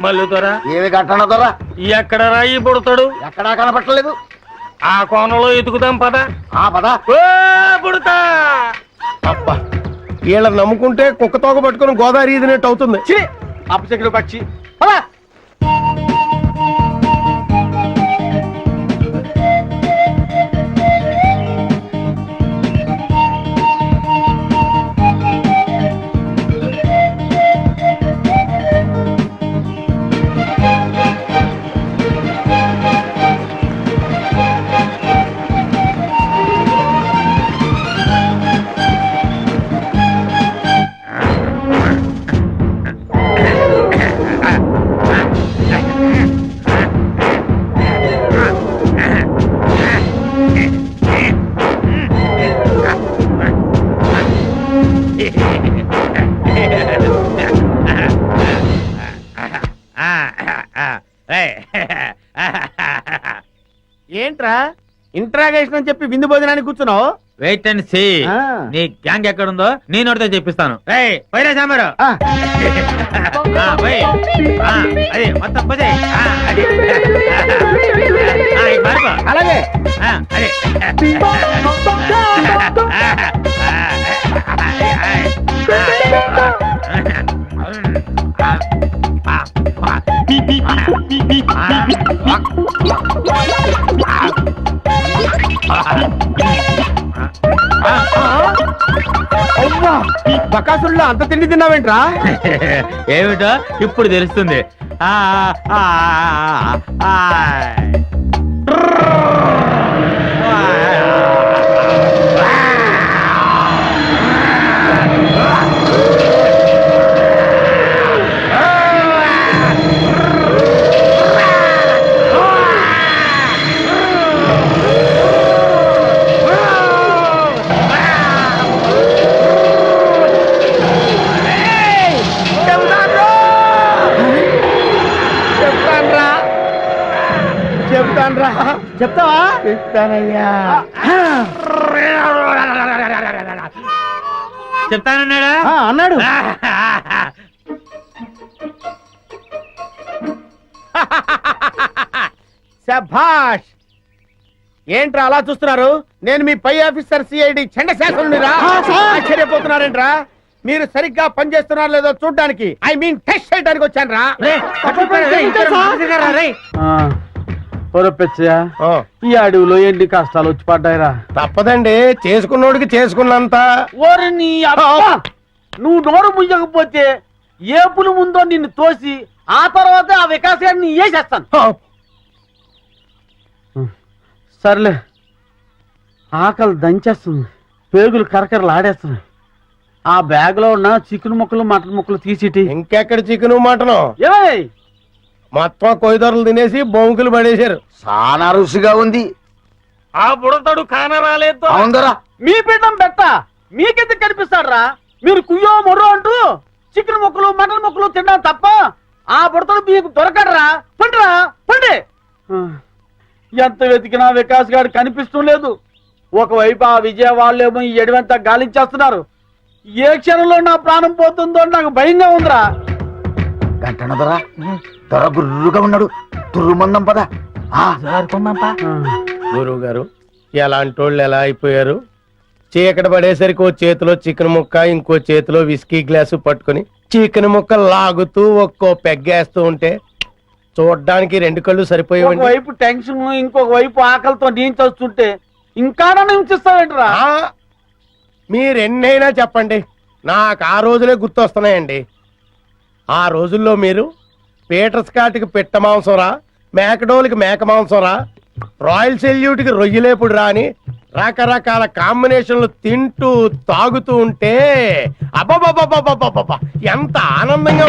మల్లుదొరా ఏమి కట్టన దొరా ఎక్కడ రాయి పుడతాడు? ఎక్కడా కనపట్టలేదు. ఆ కోణంలో ఎతుకుదాం పద. పద పుడతా. అబ్బా వీళ్ళని నమ్ముకుంటే కుక్క తోక పట్టుకుని గోదావరి ఈదినట్టు అవుతుంది. అప్పచెక్కుడు పక్షి ఏంట్రా ఇంట్రాగేషన్ అని చెప్పి విందు భోజనానికి కూర్చున్నావు? Wait and see. నీ గ్యాంగ్ ఎక్కడుందో నేను అడితే చెప్పిస్తాను. పోయిరా సాంబారు. అది మొత్తం పోతే అలాగే అదే బకాసుల్లో అంత తిండి తిన్నావేంట్రా? ఏమిటో ఇప్పుడు తెలుస్తుంది. చెప్తావా? చెప్తానయ్యా. చెప్తానన్నాడా? అన్నాడు. శభాష్. ఏంట్రా అలా చూస్తున్నారు? నేను మీ పై ఆఫీసర్ సిఐడి చండశాసనుడిరా. ఆశ్చర్యపోతున్నారేంట్రా? మీరు సరిగ్గా పనిచేస్తున్నారో లేదో చూడ్డానికి, ఐ మీన్ టెస్ట్ చేయడానికి వచ్చాను రా. ఈ అడవిలో ఎన్ని కష్టాలు వచ్చి పడ్డాయిరా. తప్పదండి, చేసుకున్నోడికి చేసుకున్నంత. నువ్వు నోరు ముయ్యకపోతే ఏపులు ముందో నిన్ను తోసి ఆ తర్వాత ఆ వికాసాన్ని వేసేస్తాను. సర్లే, ఆకలి దంచేస్తుంది, పేగులు కరకరలు ఆడేస్తున్నాయి. ఆ బ్యాగ్ లో ఉన్న చికెన్ ముక్కలు మటన్ ముక్కలు తీసిటి. ఇంకెక్కడ చికెను మటను? మొత్తం కొయ్యదొరలు తినేసి బొంకులు పడేశారు. చాలా రుచిగా ఉంది. ఆ బుడతడు కాన రాలేదు. మీ బిడ్డం బెట్ట మీకెందుకు కనిపిస్తాడు రా? మీరు కుయ్యో మొర్రో అంటూ చికెన్ ముక్కలు మటన్ ముక్కలు తిన్నాం తప్ప ఆ బుడతలు మీకు దొరకడరా. పండిరా పండి. ఎంత వెతికినా వికాస్ గారు కనిపిస్తూ లేదు. ఒకవైపు ఆ విజయ వాళ్ళేమో ఈ ఎడవంతా గాలించేస్తున్నారు. ఏ క్షణంలో నా ప్రాణం పోతుందో నాకు భయంగా ఉందిరా. గంటనదరా దొర గుర్రుగా ఉన్నాడు. తుర్రుమందం పద. గురువు గారు ఎలాంటి వాళ్ళు ఎలా అయిపోయారు. చీకటి పడేసరికి ఓ చేతిలో చికెన్ ముక్క ఇంకో చేతిలో విస్కీ గ్లాసు పట్టుకుని చికెన్ ముక్క లాగుతూ ఒక్కో పెగ్గేస్తూ ఉంటే చూడ్డానికి రెండు కళ్ళు సరిపోయేవండి. ఒకవైపు టెన్షన్ ఇంకొక వైపు ఆకలితో నేను చూస్తుంటే ఇంకా హింసిస్తావేంట్రా. మీరెన్నైనా చెప్పండి, నాకు ఆ రోజులే గుర్తొస్తున్నాయండి. ఆ రోజుల్లో మీరు పీటర్ స్కాట్కి పిట్ట మాంసం రా, మేకడోల్కి మేక మాంసం రా, రాయల్ సెల్యూట్కి రొయ్యలేపుడు రా అని రకరకాల కాంబినేషన్లు తింటూ తాగుతూ ఉంటే అబ్బబ్బబ్బబ్బబ్బబ్బబ్బ ఎంత ఆనందంగా